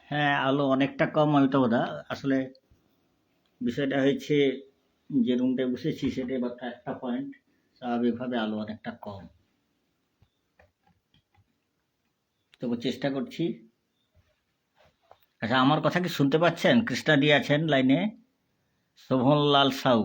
হ্যাঁ, আলো অনেকটা কম হয়তো বোধ আসলে বিষয়টা হয়েছে যে রুমটায় বসেছি সেটাই মাত্র একটা পয়েন্ট। স্বাভাবিকভাবে আলো অনেকটা কম। তবু চেষ্টা করছি। আচ্ছা, আমার কথা কি শুনতে পাচ্ছেন? কৃষ্ণা দি আছেন লাইনে, শোভনলাল সাউ।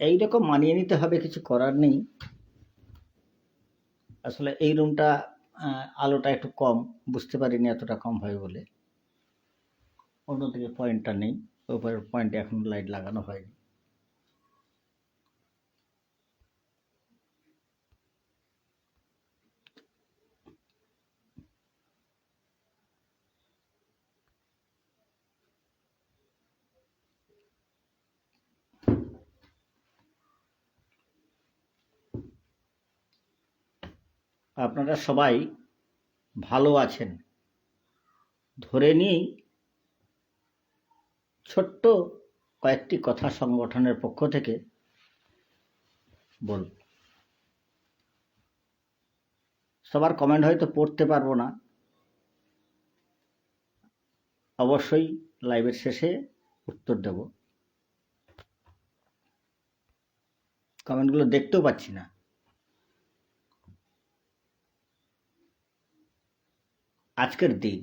এইরকম মানিয়ে নিতে হবে, কিছু করার নেই। আসলে এই রুমটা আলোটা একটু কম, বুঝতে পারিনি এতটা কম হয় বলে। অন্যদিকে পয়েন্টটা নেই, উপরের পয়েন্টে এখন লাইট লাগানো হয়নি। আপনারা সবাই ভালো আছেন ধরে নিয়েই ছোট্ট কয়েকটি কথা সংগঠনের পক্ষ থেকে বলব। সবার কমেন্ট হয়তো পড়তে পারবো না, অবশ্যই লাইভের শেষে উত্তর দেব। কমেন্টগুলো দেখতেও পাচ্ছি না। আজকের দিন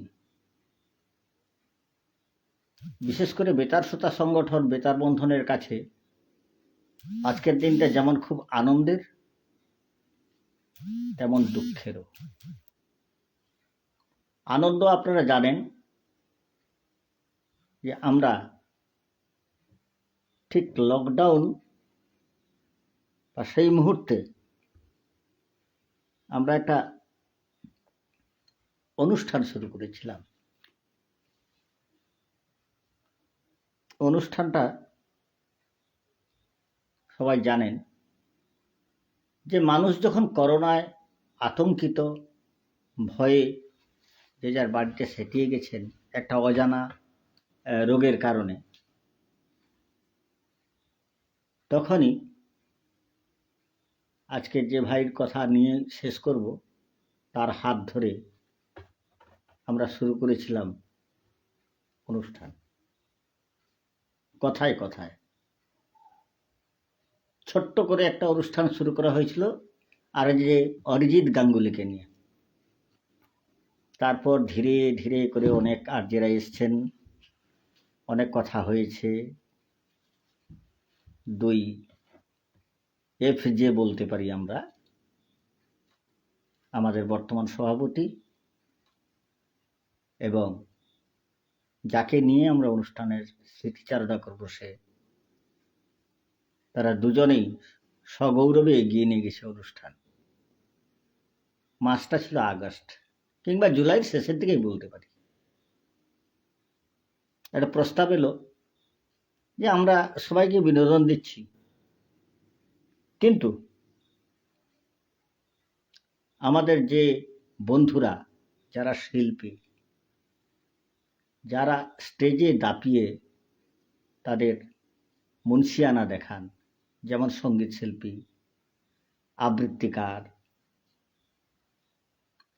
বিশেষ করে বেতার শ্রোতা সংগঠন বেতার বন্ধনের কাছে আজকের দিনটা যেমন খুব আনন্দের, তেমন দুঃখেরও। আনন্দ আপনারা জানেন যে আমরা ঠিক লকডাউন বা সেই মুহূর্তে আমরা একটা অনুষ্ঠান শুরু করেছিলাম। অনুষ্ঠানটা সবাই জানেন যে মানুষ যখন করোনায় আতঙ্কিত, ভয়ে যে যার বাড়িতে সেটিয়ে গেছেন একটা অজানা রোগের কারণে, তখনই আজকে যে ভাইয়ের কথা নিয়ে শেষ করব তার হাত ধরে আমরা শুরু করেছিলাম অনুষ্ঠান। কথায় কথায় ছোট্ট করে একটা অনুষ্ঠান শুরু করা হয়েছিল, আর যে অরিজিৎ গাঙ্গুলিকে নিয়ে। তারপর ধীরে ধীরে করে অনেক আরজেরা এসছেন, অনেক কথা হয়েছে। দুই এফ যে বলতে পারি আমরা, আমাদের বর্তমান সভাপতি এবং যাকে নিয়ে আমরা অনুষ্ঠানের স্মৃতিচারণা করব সে, তারা দুজনেই সগৌরবে এগিয়ে নিয়ে গেছে অনুষ্ঠান। মাসটা ছিল আগস্ট কিংবা জুলাইয়ের শেষের দিকেই বলতে পারি। একটা প্রস্তাব এলো যে আমরা সবাইকে বিনোদন দিচ্ছি, কিন্তু আমাদের যে বন্ধুরা যারা শিল্পী, যারা স্টেজে দাপিয়ে তাদের মুন্সিয়ানা দেখান, যেমন সঙ্গীত শিল্পী, আবৃত্তিকার,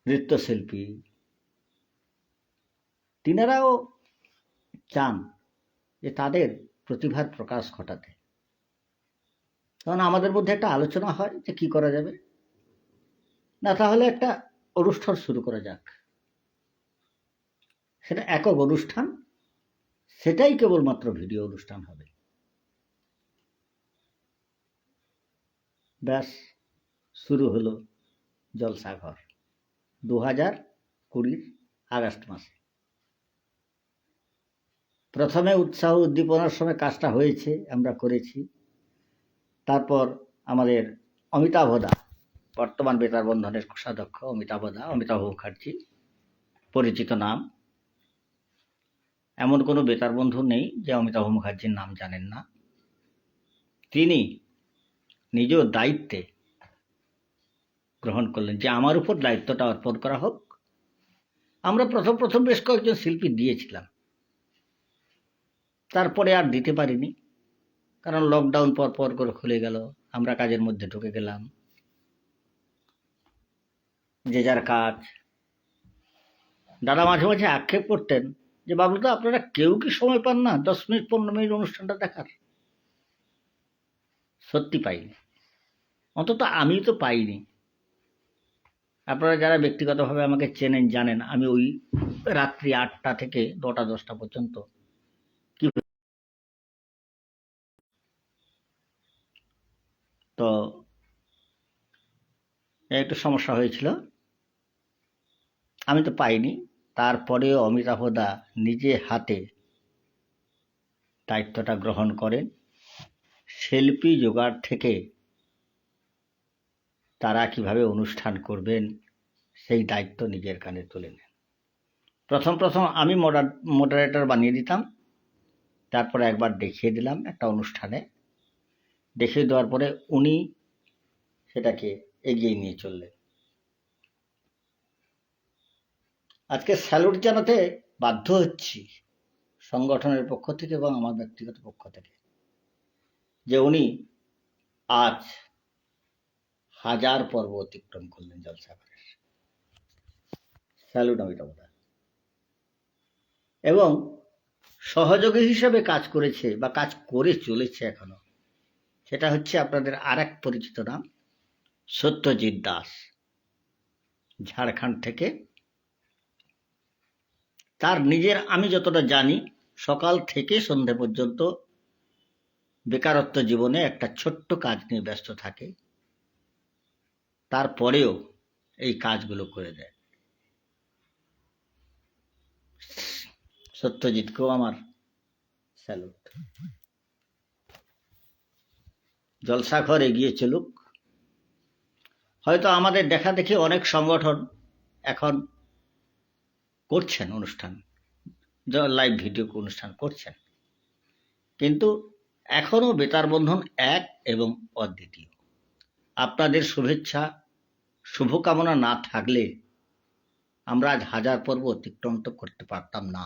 নৃত্যশিল্পী, তিনারাও চান যে তাদের প্রতিভার প্রকাশ ঘটাতে। তখন আমাদের মধ্যে একটা আলোচনা হয় যে কি করা যাবে। না, তাহলে একটা অনুষ্ঠান শুরু করা যাক। সেটা একক অনুষ্ঠান, সেটাই কেবলমাত্র ভিডিও অনুষ্ঠান হবে। ব্যাস, শুরু হলো জলসাঘর 2020 আগস্ট মাসে। প্রথমে উৎসাহ উদ্দীপনার সময় কাজটা হয়েছে, আমরা করেছি। তারপর আমাদের অমিতাভ দা, বর্তমান বেতার বন্ধনের কোষাধ্যক্ষ অমিতাভ দা, অমিতাভ মুখার্জি পরিচিত নাম। এমন কোনো বেতার বন্ধু নেই যে অমিতাভ মুখার্জির নাম জানেন না। তিনি নিজ দায়িত্বে গ্রহণ করলেন যে আমার উপর দায়িত্বটা অর্পণ করা হোক। আমরা প্রথম বেশ কয়েকজন শিল্পী দিয়েছিলাম, তারপরে আর দিতে পারিনি, কারণ লকডাউন পর করে খুলে গেল, আমরা কাজের মধ্যে ঢুকে গেলাম, যে যার কাজ। দাদা মাঝে মাঝে আক্ষেপ করতেন যে বাবলুদা আপনারা কেউ কি সময় পান না 10 মিনিট 15 মিনিট অনুষ্ঠানটা দেখার? সত্যি পাইনি, অন্তত আমি তো পাইনি। আপনারা যারা ব্যক্তিগতভাবে আমাকে চেনেন জানেন আমি ওই রাত্রি 8টা থেকে 9টা 10টা পর্যন্ত কি। তো একটু সমস্যা হয়েছিল, আমি তো পাইনি। তারপরেও অমিতাভ দা নিজে হাতে দায়িত্বটা গ্রহণ করেন। শিল্পী জোগাড় থেকে তারা কিভাবে অনুষ্ঠান করবেন সেই দায়িত্ব নিজের কাঁধে তুলে নেন। প্রথম আমি মডারেটর বানিয়ে দিতাম, তারপরে একবার দেখিয়ে দিলাম একটা অনুষ্ঠানে। দেখিয়ে দেওয়ার পরে উনি সেটাকে এগিয়ে নিয়ে চললেন। আজকে স্যালুট জানাতে বাধ্য হচ্ছি সংগঠনের পক্ষ থেকে এবং আমার ব্যক্তিগত পক্ষ থেকে, যে উনি আজ 1000 পর্ব অতিক্রম করলেন জলসাঘরের। স্যালুট অমিতাভ দা। এবং সহযোগী হিসেবে কাজ করেছে বা কাজ করে চলেছে এখনো, সেটা হচ্ছে আপনাদের আর এক পরিচিত নাম সত্যজিৎ দাস, ঝাড়খণ্ড থেকে। তার নিজের, আমি যতটা জানি, সকাল থেকে সন্ধে পর্যন্ত বেকারত্ব জীবনে একটা ছোট্ট কাজ নিয়ে ব্যস্ত থাকে, তারপরেও এই কাজগুলো করে দেয়। সত্যজিৎকেও আমার স্যালুট। জলসাঘর এগিয়ে চলুক। হয়তো আমাদের দেখা দেখি অনেক সংগঠন এখন করছেন অনুষ্ঠান, লাইভ ভিডিও অনুষ্ঠান করছেন, কিন্তু এখনো বেতার বন্ধন এক এবং অদ্বিতীয়। আপনাদের শুভেচ্ছা শুভকামনা না থাকলে আমরা আজ 1000 পর্ব অতিক্রম তো করতে পারতাম না।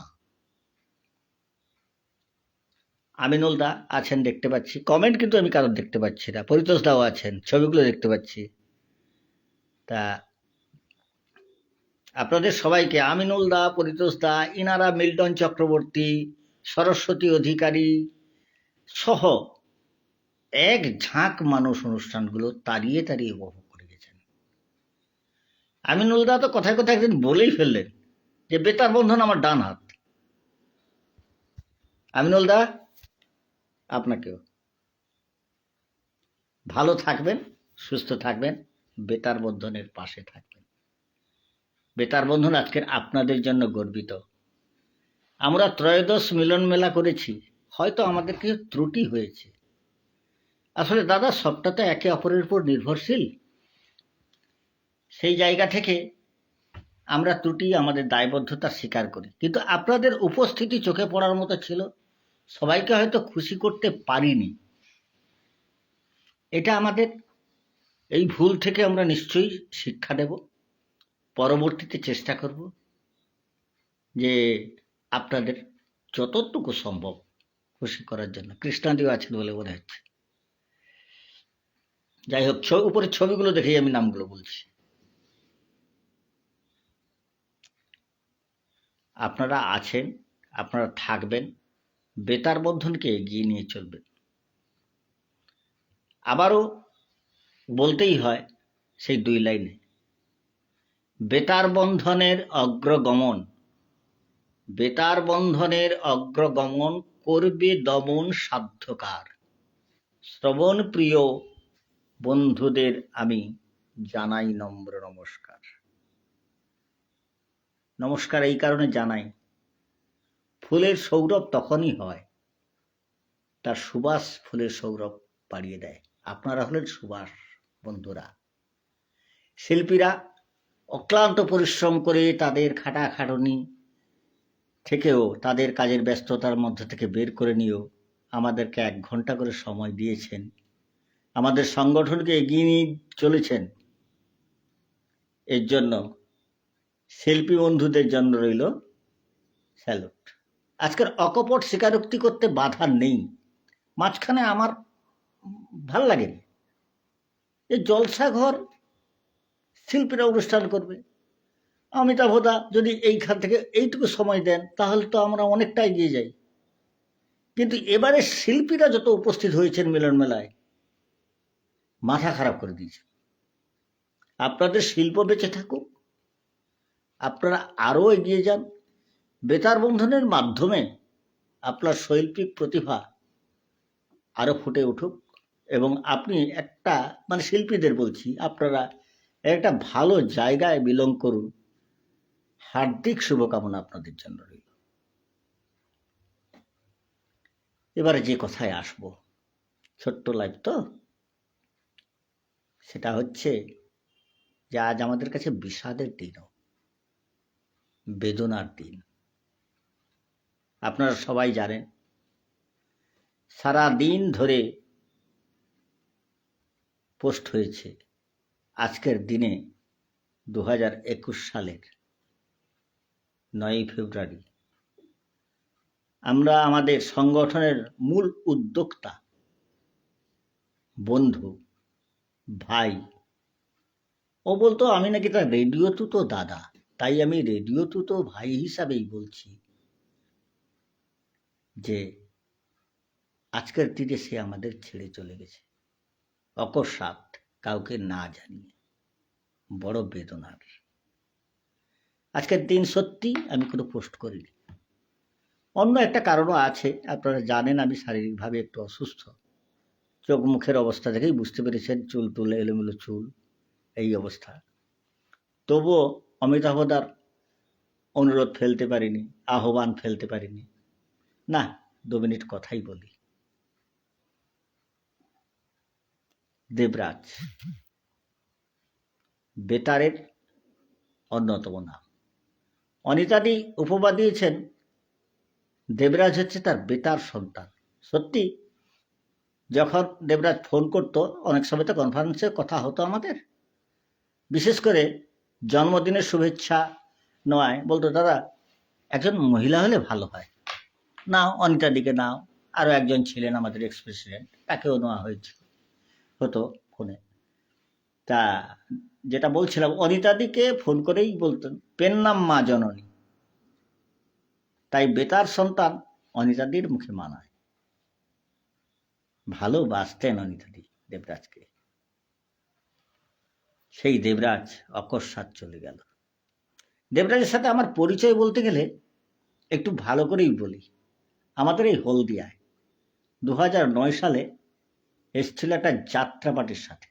আমিনুল দা আছেন দেখতে পাচ্ছি, কমেন্ট কিন্তু আমি কারোর দেখতে পাচ্ছি না। পরিতোষ দাও আছেন, ছবিগুলো দেখতে পাচ্ছি। তা আপনাদের সবাইকে, আমিনুল দা, পরিতোষ দা, ইনারা মিল্টন চক্রবর্তী, সরস্বতী অধিকারী সহ এক ঝাঁক মানুষ অনুষ্ঠানগুলো তাড়িয়ে উপভোগ করে গেছেন। আমিনুল দা তো কথায় কথায় একদিন বলেই ফেললেন যে বেতার বন্ধন আমার ডান হাত। আমিনুল দা, আপনাকেও ভালো থাকবেন, সুস্থ থাকবেন, বেতার বন্ধনের পাশে থাকবেন। বেতার বন্ধন আজকের আপনাদের জন্য গর্বিত। আমরা ত্রয়োদশ মিলন মেলা করেছি, হয়তো আমাদের কিছু ত্রুটি হয়েছে। আসলে দাদা সবটা তো একে অপরের উপর নির্ভরশীল। সেই জায়গা থেকে আমরা ত্রুটি, আমাদের দায়বদ্ধতা স্বীকার করি, কিন্তু আপনাদের উপস্থিতি চোখে পড়ার মতো ছিল। সবাইকে হয়তো খুশি করতে পারিনি, এটা আমাদের, এই ভুল থেকে আমরা নিশ্চয়ই শিক্ষা দেব। পরবর্তীতে চেষ্টা করব যে আপনাদের যতটুকু সম্ভব খুশি করার জন্য। কৃষ্ণাদিও আছেন বলে মনে হচ্ছে। যাই হোক, উপরের ছবিগুলো দেখেই আমি নামগুলো বলছি। আপনারা আছেন, আপনারা থাকবেন, বেতার বন্ধনকে এগিয়ে নিয়ে চলবেন। আবারও বলতেই হয় সেই 2 লাইনে, বেতার বন্ধনের অগ্রগমন, বেতার বন্ধনের অগ্রগমন করবে দমন সাধ্যকার। শ্রবণ প্রিয় বন্ধুদের আমি জানাই নম্র নমস্কার। নমস্কার এই কারণে জানাই, ফুলের সৌরভ তখনই হয়, তার সুবাস ফুলের সৌরভ বাড়িয়ে দেয়। আপনারা হলেন সুবাস বন্ধুরা। শিল্পীরা অক্লান্ত পরিশ্রম করে তাদের খাটাখাটনি থেকেও, তাদের কাজের ব্যস্ততার মধ্যে থেকে বের করে নিয়েও আমাদেরকে 1 ঘন্টা করে সময় দিয়েছেন, আমাদের সংগঠনকে এগিয়ে নিয়ে চলেছেন। এর জন্য শিল্পী বন্ধুদের জন্য রইল স্যালুট। আজকের অকপট স্বীকারোক্তি করতে বাধা নেই। মাঝখানে আমার ভাল লাগেনি, এই জলসাঘর শিল্পীরা অনুষ্ঠান করবে, অমিতাভদা যদি এইখান থেকে এইটুকু সময় দেন তাহলে তো আমরা অনেকটা এগিয়ে যাই। কিন্তু এবারে শিল্পীরা যত উপস্থিত হয়েছেন মিলন মেলায়, মাথা খারাপ করে দিয়েছে। আপনাদের শিল্প বেঁচে থাকুক, আপনারা আরও এগিয়ে যান, বেতার বন্ধনের মাধ্যমে আপনার শৈল্পিক প্রতিভা আরও ফুটে উঠুক, এবং আপনি একটা শিল্পীদের বলছি, আপনারা একটা ভালো জায়গায় বিলং করুন। হার্দিক শুভকামনা আপনাদের জন্য রইল। এবারে যে কথায় আসব, ছোট্ট লাইভ তো, সেটা হচ্ছে যে আজ আমাদের কাছে বিষাদের দিনও, বেদনার দিন। আপনারা সবাই জানেন, সারা দিন ধরে পোস্ট হয়েছে আজকের দিনে 2021 সালের 9ই ফেব্রুয়ারি আমরা আমাদের সংগঠনের মূল উদ্যোক্তা, বন্ধু, ভাই, ও বলতো আমি নাকি তার রেডিও তুতো দাদা, তাই আমি রেডিও তুতো ভাই হিসাবেই বলছি যে আজকের দিনে সে আমাদের ছেড়ে চলে গেছে অকস্মাৎ, কাউকে না জানিয়ে। বড় বেদনার আজকের দিন। সত্যি আমি কোনো পোস্ট করিনি, অন্য একটা কারণও আছে। আপনারা জানেন আমি শারীরিকভাবে একটু অসুস্থ, চোখ মুখের অবস্থা দেখেই বুঝতে পেরেছেন, চুল তুলে এলোমেলো চুল, এই অবস্থা। তবুও অমিতাভদার অনুরোধ ফেলতে পারিনি, আহ্বান ফেলতে পারিনি। না, 2 মিনিট কথাই বলি। দেবরাজ বেতারের অন্যতম নাম। অনিতাদি উপমা দিয়েছেন দেবরাজ হচ্ছে তার বেতার সন্তান। সত্যি, যখন দেবরাজ ফোন করতো, অনেক সময় তো কনফারেন্সে কথা হতো আমাদের, বিশেষ করে জন্মদিনের শুভেচ্ছা নয়, বলতো দাদা একজন মহিলা হলে ভালো হয়, নাও অনিতাদিকে নাও। আরও একজন ছিলেন আমাদের এক্স প্রেসিডেন্ট, তাকেও নেওয়া হতো ফোনে। তা যেটা বলছিলাম, অনিতাদিকে ফোন করেই বলতেন পেন নাম মা জননী, তাই বেতার সন্তান অনিতাদির মুখে মানায়। ভালোবাসতেন অনিতাদি দেবরাজকে। সেই দেবরাজ অকস্মাৎ চলে গেল। দেবরাজের সাথে আমার পরিচয় বলতে গেলে একটু ভালো করেই বলি। আমাদের এই হলদিয়ায় 2009 সালে এসেছিল একটা যাত্রা পার্টির সাথে।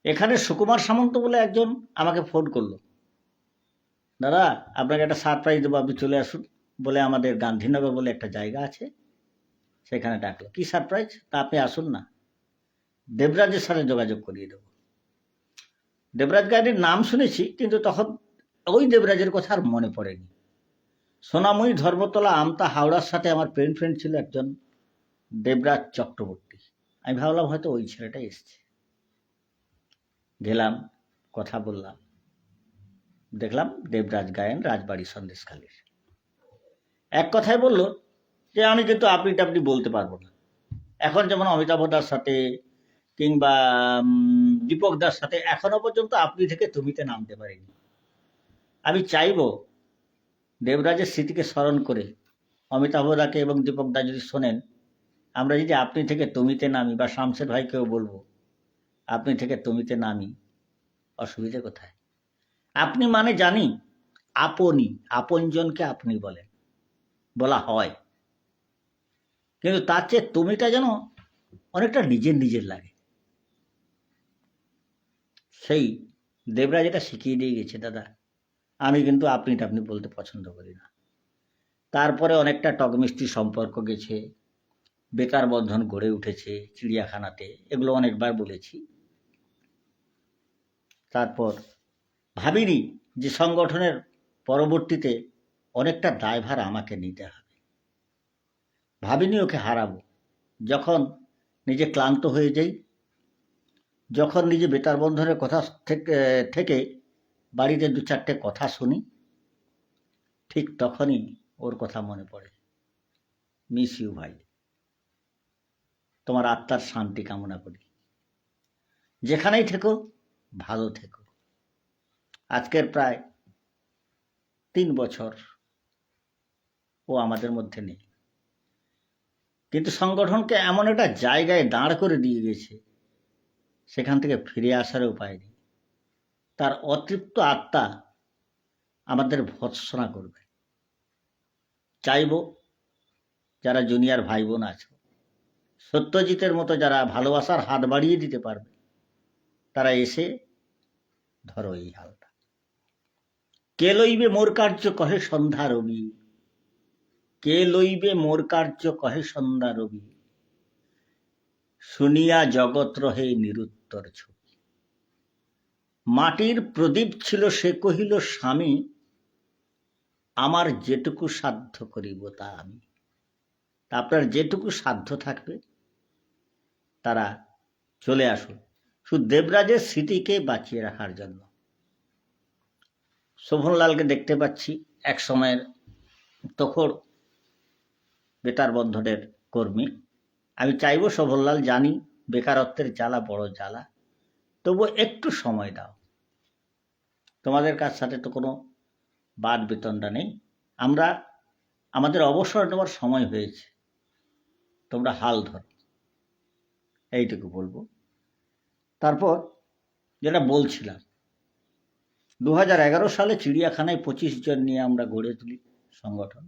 এখানে সুকুমার সামন্ত বলে একজন আমাকে ফোন করলো, দাদা আপনাকে একটা সারপ্রাইজ দেবো, আপনি চলে আসুন বলে, আমাদের গান্ধীনগর বলে একটা জায়গা আছে সেখানে ডাকলো। কি সারপ্রাইজ? তা আপনি আসুন না, দেবরাজের সাথে যোগাযোগ করিয়ে দেবো। দেবরাজ গাইডের নাম শুনেছি, কিন্তু তখন ওই দেবরাজের কথা আর মনে পড়েনি। সোনাময়ী, ধর্মতলা, আমতা, হাওড়ার সাথে আমার ফ্রেন্ড ছিল একজন দেবরাজ চক্রবর্তী। আমি ভাবলাম হয়তো ওই ছেলেটা এসছে। গেলাম, কথা বললাম, দেখলাম দেবরাজ গায়েন, রাজবাড়ি সন্দেশখালীর। এক কথায় বলল যে আমি কিন্তু আপনি টাপনি বলতে পারবো না। এখন যেমন অমিতাভদার সাথে কিংবা দীপক দার সাথে এখনো পর্যন্ত আপনি থেকে তুমিতে নামতে পারিনি। আমি চাইব দেবরাজের স্মৃতিকে স্মরণ করে অমিতাভদাকে এবং দীপক দা যদি শোনেন, আমরা যদি আপনি থেকে তুমিতে নামি, বা শামশের ভাইকেও বলবো আপনি থেকে তুমিতে নামি, অসুবিধে কোথায়? আপনি মানে জানি আপনি, আপনজনকে আপনি বলেন, বলা হয়, কিন্তু তার চেয়ে তুমিটা যেন অনেকটা নিজের লাগে। সেই দেবরাজ এটা শিখিয়ে দিয়ে গেছে, দাদা আমি কিন্তু আপনি বলতে পছন্দ করি না। তারপরে অনেকটা টকমিষ্টি সম্পর্ক গেছে, বেতার বন্ধন গড়ে উঠেছে চিড়িয়াখানাতে, এগুলো অনেকবার বলেছি। তারপর ভাবিনি যে সংগঠনের পরবর্তীতে অনেকটা দায়ভার আমাকে নিতে হবে। ভাবিনি ওকে হারাবো। যখন নিজে ক্লান্ত হয়ে যাই, যখন নিজে বেতার বন্ধনের কথা থেকে বাড়িতে 2-4টে কথা শুনি, ঠিক তখনই ওর কথা মনে পড়ে। মিস ইউ ভাই, তোমার আত্মার শান্তি কামনা করি। যেখানেই থেকো ভালো থেকো। আজকের প্রায় 3 বছর ও আমাদের মধ্যে নেই, কিন্তু সংগঠনকে এমন একটা জায়গায় দাঁড় করে দিয়ে গেছে, সেখান থেকে ফিরে আসার উপায় নেই। তার অতৃপ্ত আত্মা আমাদের ভর্ৎসনা করবে। চাইব যারা জুনিয়র ভাই বোন আছো, সত্যজিতের মতো যারা ভালোবাসার হাত বাড়িয়ে দিতে পারবে, তারা এসে ধরো এই হালটা। কে লইবে মোর কার্য কহে সন্ধ্যা রবি, কে লইবে মোর কার্য কহে সন্ধ্যা রবি, শুনিয়া জগৎ রহে নিরুত্তর ছবি। মাটির প্রদীপ ছিল সে কহিল স্বামী, আমার যেটুকু সাধ্য করিব তা আমি। আপনার যেটুকু সাধ্য থাকবে তারা চলে আসুন, শুধু দেবরাজের স্মৃতিকে বাঁচিয়ে রাখার জন্য। শোভনলালকে দেখতে পাচ্ছি, এক সময়ের তখন বেতার বন্ধনের কর্মী। আমি চাইব শোভনলাল, জানি বেকারত্বের জ্বালা বড় জ্বালা, তবু একটু সময় দাও। তোমাদের কাছ সাথে তো কোনো বাদ বেতনটা নেই, আমরা আমাদের অবসর নেওয়ার সময় হয়েছে, তোমরা হাল ধরো, এইটুকু বলবো। তারপর যেটা বলছিলাম, 2011 সালে চিড়িয়াখানায় 25 জন নিয়ে আমরা গড়ে তুলি সংগঠন।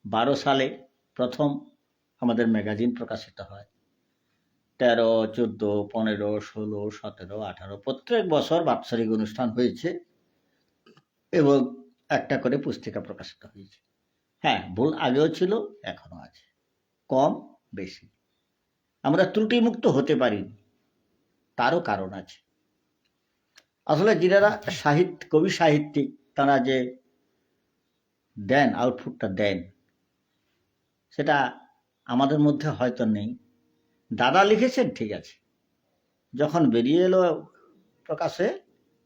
12 সালে প্রথম আমাদের ম্যাগাজিন প্রকাশিত হয়। 13, 14, 15, 16, 17, 18 প্রত্যেক বছর বাৎসরিক অনুষ্ঠান হয়েছে এবং একটা করে পুস্তিকা প্রকাশিত হয়েছে। হ্যাঁ, ভুল আগেও ছিল, এখনো আছে, কম বেশি। আমরা ত্রুটিমুক্ত হতে পারিনি, তারও কারণ আছে। আসলে যারা কবি সাহিত্যিক, তারা যে দেন, আউটপুটটা দেন, সেটা আমাদের মধ্যে হয়তো নেই। দাদা লিখেছেন ঠিক আছে, যখন বেরিয়ে এলো প্রকাশে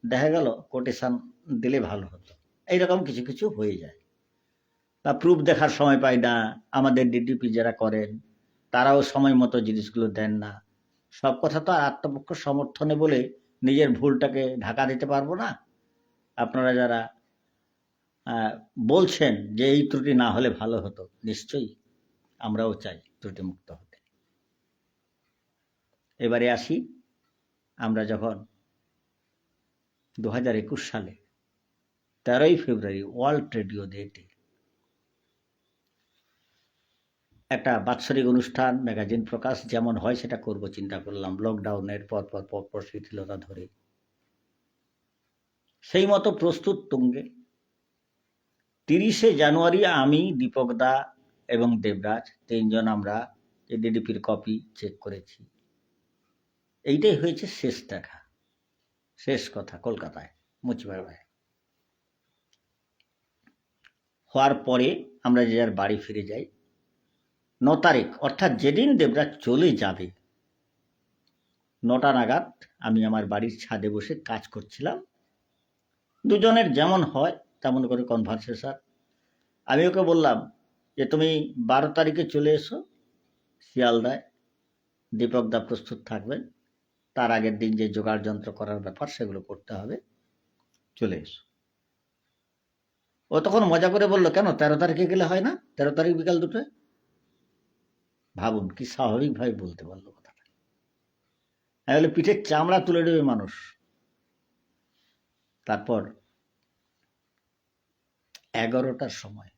দেখা গেল কোটেশন দিলে ভালো হতো, এইরকম কিছু কিছু হয়ে যায়। বা প্রুফ দেখার সময় পাই না, আমাদের ডিটিপি যারা করেন তারাও সময় মতো জিনিসগুলো দেন না। সব কথা তো আর আত্মপক্ষ সমর্থনে বলে নিজের ভুলটাকে ঢাকা দিতে পারবো না। আপনারা যারা বলছেন যে এই ত্রুটি না হলে ভালো হতো, নিশ্চয়ই আমরাও চাই ত্রুটিমুক্ত হতে। এবারে আসি, আমরা যখন 2021 সালে 13ই ফেব্রুয়ারি ওয়ার্ল্ড রেডিও ডেতে একটা বাৎসরিক অনুষ্ঠান, ম্যাগাজিন প্রকাশ যেমন হয় সেটা করব চিন্তা করলাম, লকডাউনের পর শিথিলতা ধরে। সেই মতো প্রস্তুত তুঙ্গে 30শে জানুয়ারি আমি, দীপক দা এবং দেবরাজ 3 জন আমরা ডিডিপির কপি চেক করেছি। এইটাই হয়েছে শেষ দেখা, শেষ কথা কলকাতায় মুচিপাড়ায়। হওয়ার পরে আমরা যে যার বাড়ি ফিরে যাই। 9 তারিখ অর্থাৎ যেদিন দেবরাজ চলে যাবে, 9টা নাগাদ আমি আমার বাড়ির ছাদে বসে কাজ করছিলাম। দুজনের যেমন হয় তেমন করে কনভারসেশন। আমি ওকে বললাম যে তুমি 12 তারিখে চলে এসো শিয়ালদায়, দীপক দা প্রস্তুত থাকবেন, তার আগের দিন যে জোগাড় যন্ত্র করার ব্যাপার সেগুলো করতে হবে, চলে এসো। ও তখন মজা করে বললো, কেন 13 তারিখে গেলে হয় না? 13 তারিখ বিকাল 2টায়। ভাবুন কি স্বাভাবিকভাবে বলতে পারলো কথাটা। আমি বলে পিঠের চামড়া তুলে দেবে মানুষ। তারপর 11টার সময়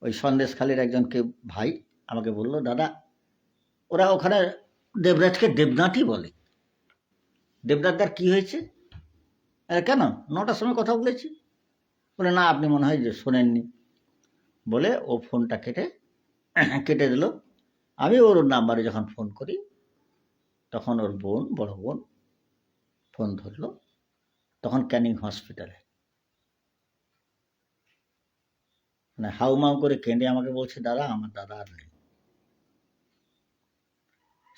ওই সন্দেশখালীর একজন ভাই আমাকে বলল, দাদা ওরা ওখানে দেবরাজকে দেবনাথই বলে। দেবনাথদার কি হয়েছে? কেন 9টার সময় কথা বলেছি? বলে না, আপনি মনে হয় যে শোনেননি। বলে ও ফোনটা কেটে দিল। আমি ওর নাম্বারে যখন ফোন করি, তখন ওর বোন, বড় বোন ফোন ধরলো, তখন ক্যানিং হসপিটালে, মানে হাউমাউ করে কেঁদে আমাকে বলছে, দাদা আমার দাদা আর নেই।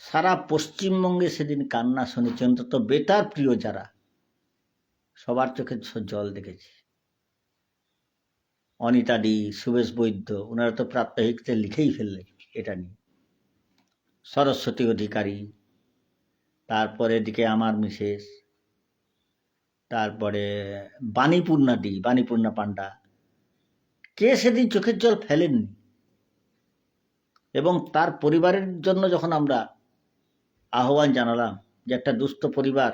সারা পশ্চিমবঙ্গে সেদিন কান্না শুনেছি, অন্তত বেতার প্রিয় যারা, সবার চোখে জল দেখেছি। অনিতা দি, সুবেশ বৈদ্য, ওনারা তো প্রাত্যহিকতে লিখেই ফেললেন এটা নিয়ে। সরস্বতী অধিকারী, তারপরে এদিকে আমার মিসেস, তারপরে বাণীপূর্ণা পান্ডা, কে সেদিন চোখের জল ফেলেননি? এবং তার পরিবারের জন্য যখন আমরা আহ্বান জানালাম যে একটা দুস্থ পরিবার,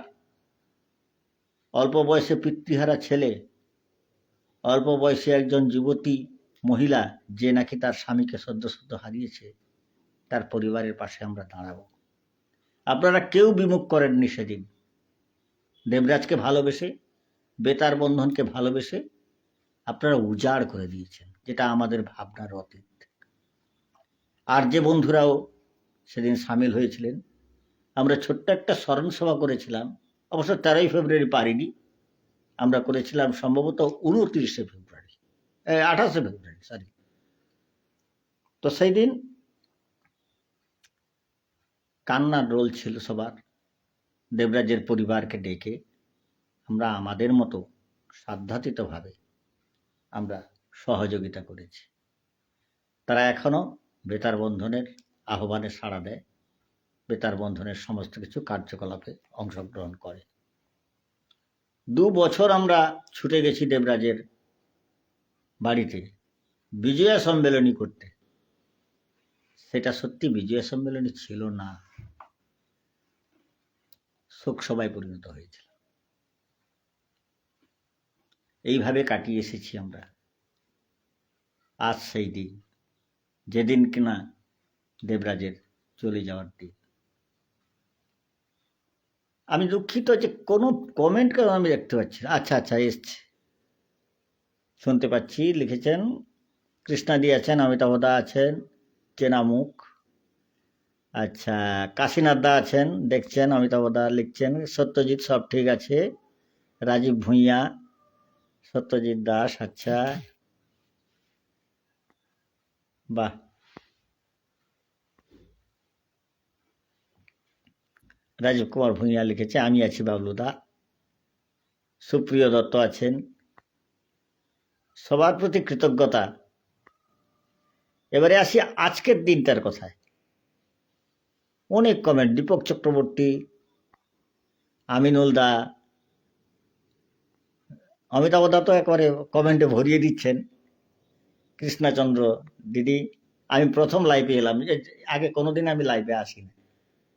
অল্প বয়সে পিতৃহারা ছেলে, অল্প বয়সে একজন যুবতী মহিলা যে নাকি তার স্বামীকে সদ্য হারিয়েছে, তার পরিবারের পাশে আমরা দাঁড়াবো। আপনারা কেউ বিমুখ করেননি সেদিন। দেবরাজকে ভালোবেসে, বেতার বন্ধনকে ভালোবেসে আপনারা উজাড় করে দিয়েছেন, যেটা আমাদের ভাবনার অতীত। আর যে বন্ধুরাও সেদিন সামিল হয়েছিলেন, আমরা ছোট্ট একটা স্মরণ সভা করেছিলাম, অবশ্য 13ই ফেব্রুয়ারি পারিনি, আমরা করেছিলাম সম্ভবত 29শে ফেব্রুয়ারি, 28শে ফেব্রুয়ারি, সরি। তো সেই দিন কান্নার রোল ছিল সবার। দেবরাজের পরিবারকে ডেকে আমরা আমাদের মতো সাধ্যাতীতভাবে আমরা সহযোগিতা করেছি। তারা এখনো বেতার বন্ধনের আহ্বানে সাড়া দেয়, বেতার বন্ধনের সমস্ত কিছু কার্যকলাপে অংশগ্রহণ করে। 2 বছর আমরা ছুটে গেছি দেবরাজের বাড়িতে বিজয়া সম্মেলনী করতে। সেটা সত্যি বিজয়া সম্মেলনী ছিল না, শোক সভায় পরিণত হয়েছিল। এইভাবে কাটিয়ে এসেছি আমরা। আজ সেই দিন, যেদিন কিনা দেবরাজের চলে যাওয়ার দিন। আমি দুঃখিত যে কোনো কমেন্ট কেন আমি দেখতে পাচ্ছি না। আচ্ছা এসছে, শুনতে পাচ্ছি। লিখেছেন কৃষ্ণাদি আছেন, অমিতাভদা আছেন, চেনা মুখ। আচ্ছা, কাশীনাথ দা আছেন, দেখছেন, অমিতাভদা লিখছেন, সত্যজিৎ সব ঠিক আছে, রাজীব ভূঁইয়া, সত্যজিৎ দাস, আচ্ছা বাহ। রাজীব কুমার ভূঁইয়া লিখেছে, আমি আছি বাবলুদা। সুপ্রিয় দত্ত আছেন, সবার প্রতি কৃতজ্ঞতা। এবারে আসি আজকের দিনটার কথায়। অনেক কমেন্ট, দীপক চক্রবর্তী, আমিনুল দা, অমিতাভদা তো একেবারে কমেন্টে ভরিয়ে দিচ্ছেন। কৃষ্ণাচন্দ্র দিদি, আমি প্রথম লাইভে এলাম, আগে কোনোদিন আমি লাইভে আসিনি।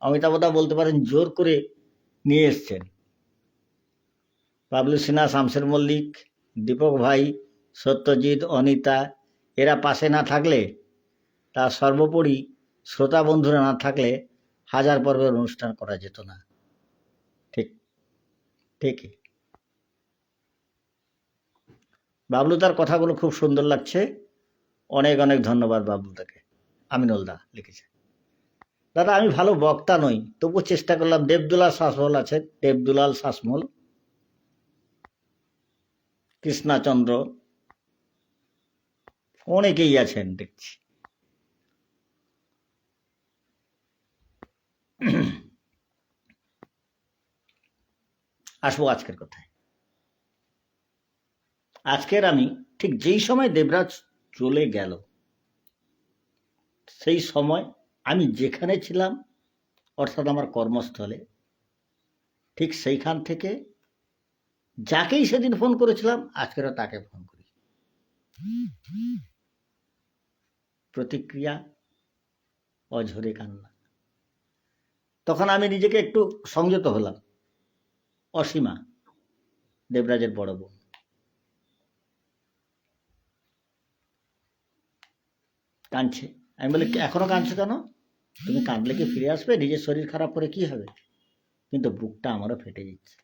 অমিতাভদা বলতে পারেন জোর করে নিয়ে এসছেন। বাবলু সিনহা, শামসের মল্লিক, দীপক ভাই, সত্যজিৎ, অনিতা, এরা পাশে না থাকলে, তার সর্বোপরি শ্রোতা বন্ধুরা না থাকলে 1000 পর্বের অনুষ্ঠান করা যেত না। ঠিক ঠিকই। বাবলু তার কথাগুলো খুব সুন্দর লাগছে, অনেক অনেক ধন্যবাদ বাবলুদাকে। আমিনুল দা লিখেছে, দাদা আমি ভালো বক্তা নই, তবু চেষ্টা করলাম। দেবদুলাল শাসমল আছে, দেবদুলাল শাসমল, কৃষ্ণাচন্দ্র, অনেকেই আছেন দেখছি। আসবো আজকের কথায়। আজকের আমি ঠিক যেই সময় দেবরাজ চলে গেল, সেই সময় আমি যেখানে ছিলাম, অর্থাৎ আমার কর্মস্থলে, ঠিক সেইখান থেকে যাকেই সেদিন ফোন করেছিলাম, আজকেরও তাকে ফোন করি। প্রতিক্রিয়া অঝরে কান্না। তখন আমি নিজেকে একটু সংযত হলাম। অসীমা, দেবরাজের বড় বোন, কাঁদছে। আমি বলি, এখনো কাঁদছো কেন? তুমি কাঁদলে কি ফিরে আসবে? নিজের শরীর খারাপ করে কি হবে? কিন্তু বুকটা আমারও ফেটে যাচ্ছে।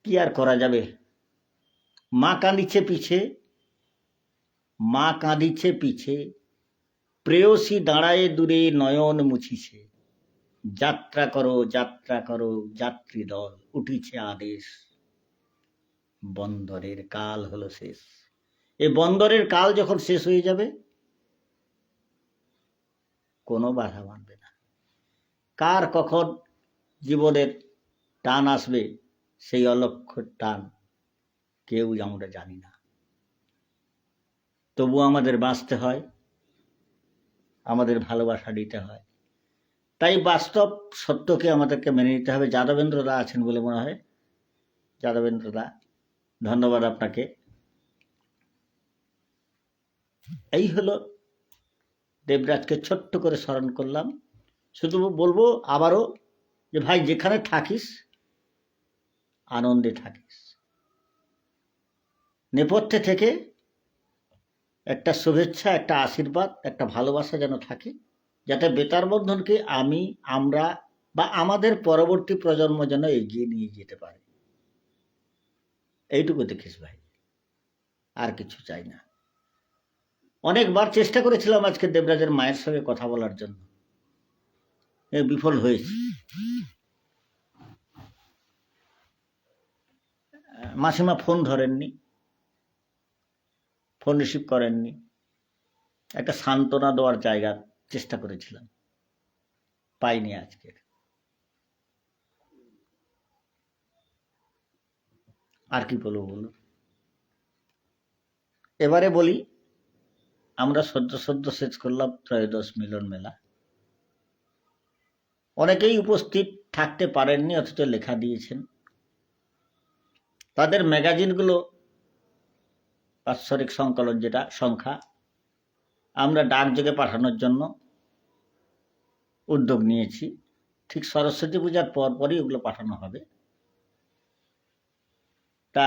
কি আর করা যাবে? মা কাঁদিচ্ছে পিছে, মা কাঁদিছে পিছে, প্রেয়সী দাঁড়ায় দূরে নয়ন মুছিছে, যাত্রা করো যাত্রী দল, উঠিছে আদেশ, বন্দরের কাল হলো শেষ। এই বন্দরের কাল যখন শেষ হয়ে যাবে, কোনো বাধা মানবে না। কার কখন জীবনের টান আসবে, সেই অলক্ষ্য টান কেউ আমরা জানি না। তবু আমাদের বাঁচতে হয়, আমাদের ভালোবাসা দিতে হয়। তাই বাস্তব সত্যকে আমাদেরকে মেনে নিতে হবে। যাদবেন্দ্র দা আছেন বলে মনে হয়। যাদবেন্দ্র দা, ধন্যবাদ আপনাকে। এই হলো, দেবরাজকে ছোট্ট করে স্মরণ করলাম। শুধু বলবো আবারও যে ভাই, যেখানে থাকিস আনন্দে থাকিস। নেপথ্যে থেকে একটা শুভেচ্ছা, একটা আশীর্বাদ, একটা ভালোবাসা যেন থাকে, যাতে বেতার বন্ধনকে আমরা বা আমাদের পরবর্তী প্রজন্ম যেন এগিয়ে নিয়ে যেতে পারে। এইটুকু দেখিস ভাই, আর কিছু চাই না। অনেকবার চেষ্টা করেছিলাম আজকে দেবরাজের মায়ের সঙ্গে কথা বলার জন্য, বিফল হয়েছি। মাসিমা ফোন ধরেননি, ফোন রিসিভ করেননি। একটা সান্ত্বনা দেওয়ার জায়গা চেষ্টা করেছিলাম, পাইনি। আজকে আর কি বলবো বলুন। এবারে বলি, আমরা সদ্য শেষ করলাম ত্রয়োদশ মিলন মেলা। অনেকেই উপস্থিত থাকতে পারেননি, অথচ লেখা দিয়েছেন। তাদের ম্যাগাজিনগুলো, বাৎসরিক সংকলন যেটা সংখ্যা, আমরা ডাকযোগে পাঠানোর জন্য উদ্যোগ নিয়েছি। ঠিক সরস্বতী পূজার পরপরই ওগুলো পাঠানো হবে। তা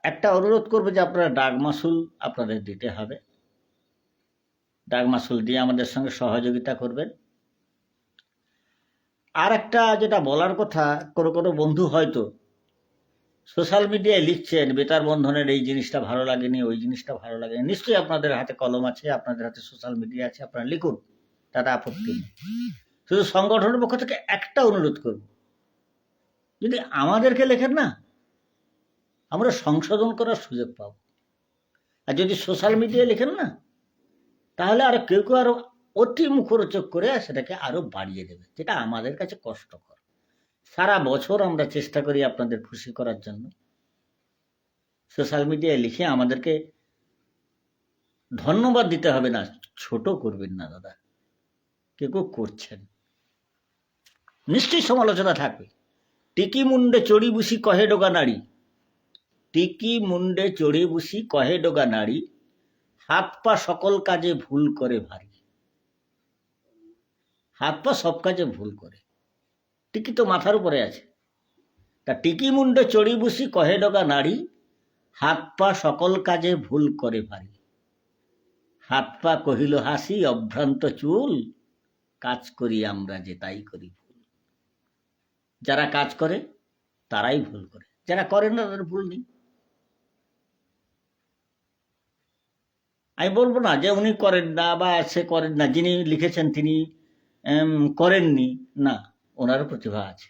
একটা অনুরোধ করবো যে আপনারা ডাক মাসুল আপনাদের দিতে হবে। ডাক মাসুল দিয়ে আমাদের সঙ্গে সহযোগিতা করবেন। আর একটা যেটা বলার কথা, কোনো বন্ধু হয়তো সোশ্যাল মিডিয়ায় লিখছেন বেতার বন্ধনের এই জিনিসটা ভালো লাগেনি, ওই জিনিসটা ভালো লাগেনি। নিশ্চয়ই আপনাদের হাতে কলম আছে, আপনাদের হাতে সোশ্যাল মিডিয়া আছে, আপনারা লিখুন, তাতে আপত্তি নেই। শুধু সংগঠনের পক্ষ থেকে একটা অনুরোধ করব, যদি আমাদেরকে লেখেন না, আমরা সংশোধন করার সুযোগ পাব। আর যদি সোশ্যাল মিডিয়ায় লেখেন না, তাহলে আরো কেউ আরো অতি মুখরোচক করে সেটাকে আরো বাড়িয়ে দেবে, যেটা আমাদের কাছে কষ্টকর। সারা বছর আমরা চেষ্টা করি আপনাদের খুশি করার জন্য। সোশ্যাল মিডিয়ায় লিখে আমাদেরকে ধন্যবাদ দিতে হবে না, ছোট করবেন না দাদা। কেউ করছেন, নিশ্চয়ই সমালোচনা থাকবে। টিকি মুন্ডে চড়ি বুসি কহে ডোগা নারী, টিকি মুন্ডে চড়ে বুসি কহে ডোগা নারী, হাত পা সকল কাজে ভুল করে ভারী। হাত পা সব কাজে ভুল করে, টিকি তো মাথার উপরে আছে। তা টিকি মুন্ডে চড়ি বুসি কহে ডোগা নারী, হাত পা সকল কাজে ভুল করে ভারী। হাত পা কহিল হাসি অভ্রান্ত চুল, কাজ করি আমরা যে তাই করি ভুল। যারা কাজ করে তারাই ভুল করে, যারা করে না তাদের ভুল নেই। আমি বলবো না যে উনি করেন না বা সে করেন না, যিনি লিখেছেন তিনি করেননি, না, ওনারও প্রতিভা আছে।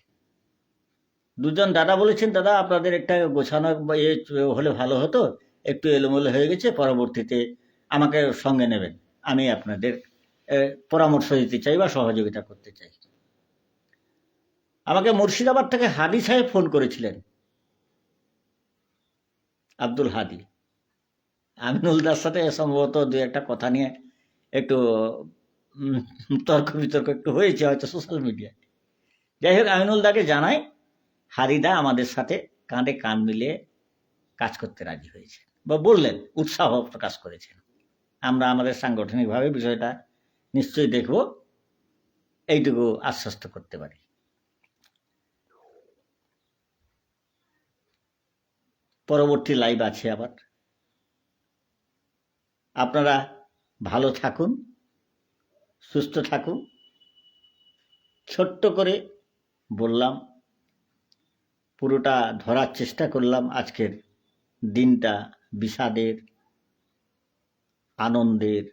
দুজন দাদা বলেছেন, দাদা আপনাদের একটা গোছানো হলে ভালো হতো, একটু এলোমেলো হয়ে গেছে, পরবর্তীতে আমাকে সঙ্গে নেবেন, আমি আপনাদের পরামর্শ দিতে চাই বা সহযোগিতা করতে চাই। আমাকে মুর্শিদাবাদ থেকে হাদি সাহেব ফোন করেছিলেন, আব্দুল হাদি। আমিনুল দার সাথে সম্ভবত দু একটা কথা নিয়ে একটু তর্ক বিতর্ক একটু হয়েছে হয়তো সোশ্যাল মিডিয়ায়। যাই হোক, আমিনুল দাকে জানাই হাদিদা আমাদের সাথে কাঁধে কান মিলিয়ে কাজ করতে রাজি হয়েছে, বা বললেন, উৎসাহ প্রকাশ করেছেন। আমরা আমাদের সাংগঠনিকভাবে বিষয়টা নিশ্চয়ই দেখব, এইটুকু আশ্বস্ত করতে পারি। পরবর্তী লাইভ আছে আবার। আপনারা ভালো থাকুন, সুস্থ থাকুন। ছোট্ট করে বললাম, পুরোটা ধরার চেষ্টা করলাম। আজকের দিনটা বিষাদের, আনন্দের,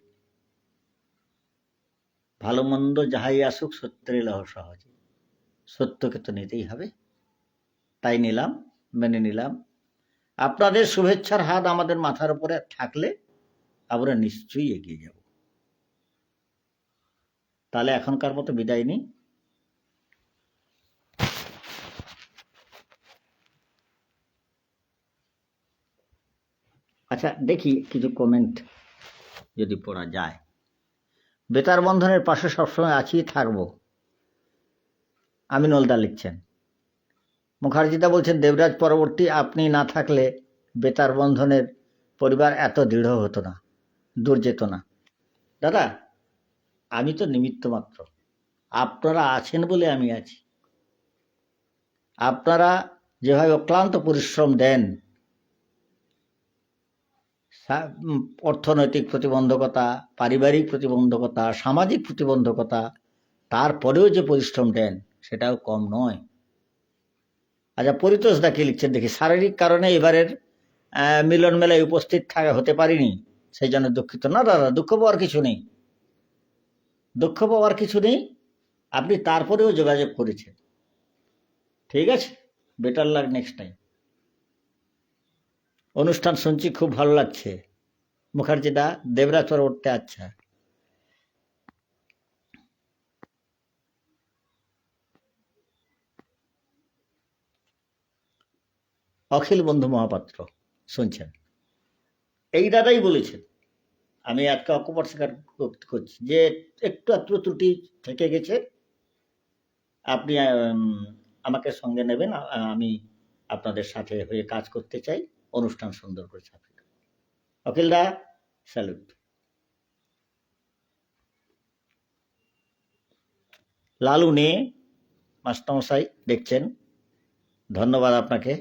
ভালো মন্দ যাহাই আসুক সত্যের লহ সহজে, সত্যকে তো নিতেই হবে। তাই নিলাম, মেনে নিলাম। আপনাদের শুভেচ্ছার হাত আমাদের মাথার উপরে থাকলে আমরা নিশ্চয়ই এগিয়ে যাব। তাহলে এখনকার মতো বিদায় নিই। আচ্ছা, দেখি কিছু কমেন্ট যদি পড়া যায়। বেতার বন্ধনের পাশে সবসময় আছি, থাকবো, আমিনুল দা লিখছেন। মুখার্জিদা বলছেন দেবরাজ পরবর্তী আপনি না থাকলে বেতার বন্ধনের পরিবার এত দৃঢ় হতো না, দূর যেত না। দাদা, আমি তো নিমিত্ত মাত্র, আপনারা আছেন বলে আমি আছি। আপনারা যেভাবে অক্লান্ত পরিশ্রম দেন, অর্থনৈতিক প্রতিবন্ধকতা, পারিবারিক প্রতিবন্ধকতা, সামাজিক প্রতিবন্ধকতা, তারপরেও যে পরিশ্রম দেন সেটাও কম নয়। আচ্ছা, পরিতোষ দা কি লিখছেন দেখি। শারীরিক কারণে এবারের মিলন মেলায় উপস্থিত হতে পারিনি, সেই জন্য দুঃখিত। না দাদা, দুঃখ পাওয়ার কিছু নেই, দুঃখ পাওয়ার কিছু নেই। আপনি তারপরেও যোগাযোগ করেছেন, ঠিক আছে, বেটার লাক নেক্সট টাইম। অনুষ্ঠান শুনছি, খুব ভালো লাগছে। মুখার্জি দা, দেবরাজ পরবর্তী, আচ্ছা। অখিল বন্ধু মহাপাত্র শুনছেন, এই দাদাই বলেছেন। আমি আজকে অকপট স্বীকার করছি যে একটু একটু ত্রুটি থেকে গেছে। আপনি আমাকে সঙ্গে নেবেন, আমি আপনাদের সাথে হয়ে কাজ করতে চাই, অনুষ্ঠান সুন্দর করে ছাপিয়ে। অখিল দা, স্যালুট। লালু নে মাস্টারমশাই দেখছেন, ধন্যবাদ আপনাকে।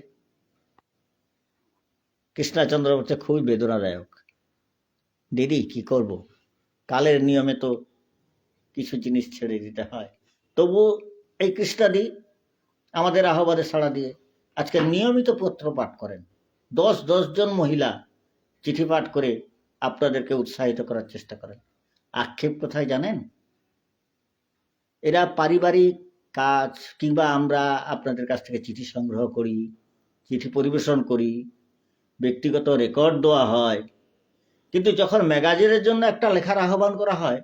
কৃষ্ণাচন্দ্র বলছে খুবই বেদনাদায়ক। দিদি কি করব, কালের নিয়মে তো কিছু জিনিস ছেড়ে দিতে হয়। তবু এই কৃষ্ণাদি আমাদের আহ্বানে সাড়া দিয়ে আজকে নিয়মিত পত্র পাঠ করেন। 10 জন মহিলা চিঠি পাঠ করে আপনাদেরকে উৎসাহিত করার চেষ্টা করেন। আক্ষেপ কোথায় জানেন? এরা পারিবারিক কাজ কিংবা আমরা আপনাদের কাছ থেকে চিঠি সংগ্রহ করি, চিঠি পরিবেশন করি, ব্যক্তিগত রেকর্ড দেওয়া হয়, কিন্তু যখন ম্যাগাজিনের জন্য একটা লেখার আহ্বান করা হয়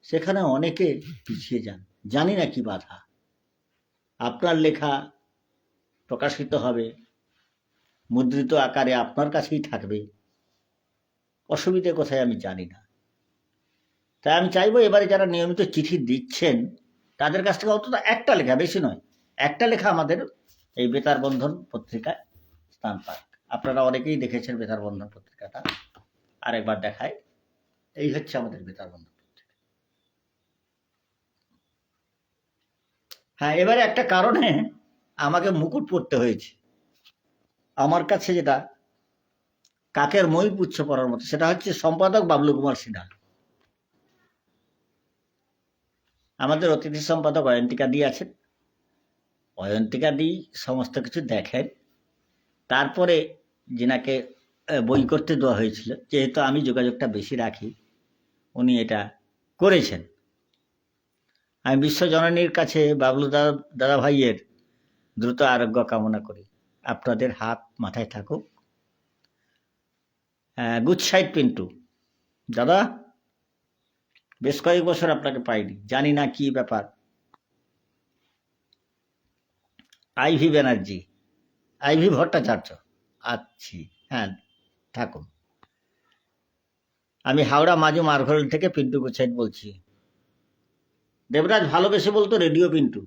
সেখানে অনেকে পিছিয়ে যান। জানি না কি বাধা। আপনার লেখা প্রকাশিত হবে, মুদ্রিত আকারে আপনার কাছেই থাকবে, অসুবিধে কোথায় আমি জানি না। তাই আমি চাইবো এবারে যারা নিয়মিত চিঠি দিচ্ছেন তাদের কাছ থেকে অন্তত একটা লেখা, বেশি নয়, একটা লেখা আমাদের এই বেতার বন্ধন পত্রিকায় স্থান পাক। আপনারা অনেকেই দেখেছেন বেতার বন্ধন পত্রিকাটা, আরেকবার দেখায়। এই হচ্ছে আমাদের বেতার বন্ধন পত্রিকা। হ্যাঁ, এবারে একটা কারণে আমাকে মুকুট পরতে হয়েছে। আমার কাছে যেটা কাকের মই পুচ্ছ পড়ার মতো, সেটা হচ্ছে সম্পাদক বাবলু কুমার সিনহা। আমাদের অতিথি সম্পাদক অয়ন্তিকা দি আছেন। অয়ন্তিকা দি সমস্ত কিছু দেখেন, তারপরে যিনাকে বই করতে দেওয়া হয়েছিল, যেহেতু আমি যোগাযোগটা বেশি রাখি, উনি এটা করেছেন। আমি বিশ্বজননীর কাছে বাবলু দাদা ভাইয়ের দ্রুত আরোগ্য কামনা করি। আপনাদের হাত মাথায় থাকুক। গুড সাইড পিন্টু দাদা, বেশ কয়েক বছর আপনাকে পাইনি, জানি না কি ব্যাপার। আইভি ব্যানার্জি, আইভি ভট্টাচার্য, আচ্ছা, হ্যাঁ থাকুন। আমি হাওড়া মাজু মারঘোল থেকে পিন্টু গুচ্ছাইট বলছি। দেবরাজ ভালোবেসে বলতো রেডিও পিন্টু,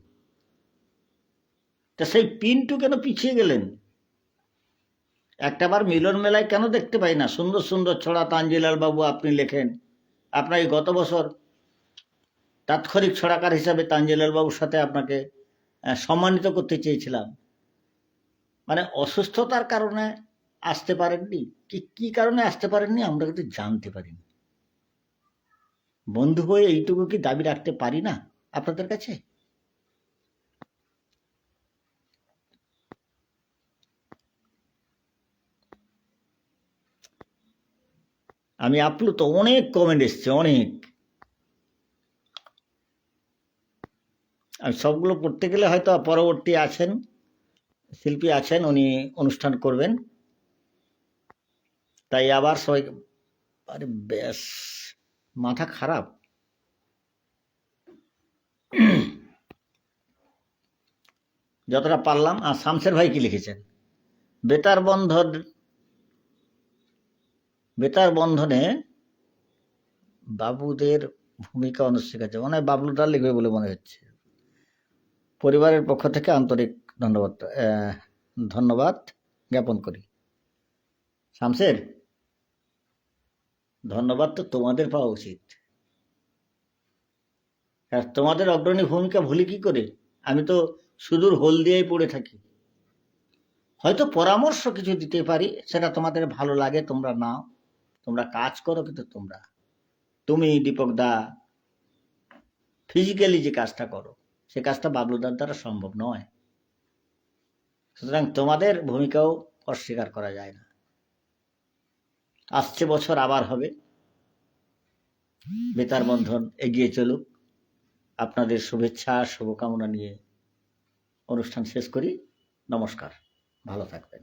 তা সেই পিন্টু কেন পিছিয়ে গেলেন? একটাবার মিলন মেলায় কেন দেখতে পাই না? সুন্দর সুন্দর ছড়া তানজিলাল বাবু আপনি লেখেন। আপনাকে গত বছর তাৎক্ষণিক ছড়াকার হিসাবে তানজিলাল বাবুর সাথে আপনাকে সম্মানিত করতে চেয়েছিলাম। মানে অসুস্থতার কারণে আসতে পারেননি, কি কারণে আসতে পারেননি আমরা কিন্তু জানতে পারিনি। বন্ধু হয়ে এইটুকু কি দাবি রাখতে পারি না আপনাদের কাছে? আমি আপ্লুত, অনেক কমেন্ট এসছে, অনেক। আমি সবগুলো পড়তে গেলে হয়তো পরবর্তী আছেন শিল্পী আছেন, উনি অনুষ্ঠান করবেন, তাই আবার সবাই আরে ব্যাস মাথা খারাপ। যতটা পারলাম। আর শামসের ভাই কি লিখেছেন, বেতার বন্ধনে বাবুদের ভূমিকা অনস্বীকার্য, মানে বাবলুদা লিখবে বলে মনে হচ্ছে। পরিবারের পক্ষ থেকে আন্তরিক ধন্যবাদ জ্ঞাপন করি। শামসের, ধন্যবাদ তো তোমাদের পাওয়া উচিত। আর তোমাদের অগ্রণী ভূমিকা ভুলি কি করে? আমি তো সুদূর হলদিয়ায় পড়ে থাকি। হয়তো পরামর্শ কিছু দিতে পারি, সেটা তোমাদের ভালো লাগে তোমরা নাও, তোমরা কাজ করো, কিন্তু তুমি দীপক দা ফিজিক্যালি যে কাজটা করো, সে কাজটা বাবলুদার দ্বারা সম্ভব নয়। সুতরাং তোমাদের ভূমিকাও অস্বীকার করা যায় না। আসছে বছর আবার হবে। বেতার বন্ধন এগিয়ে চলুক। আপনাদের শুভেচ্ছা শুভকামনা নিয়ে অনুষ্ঠান শেষ করি। নমস্কার, ভালো থাকবেন।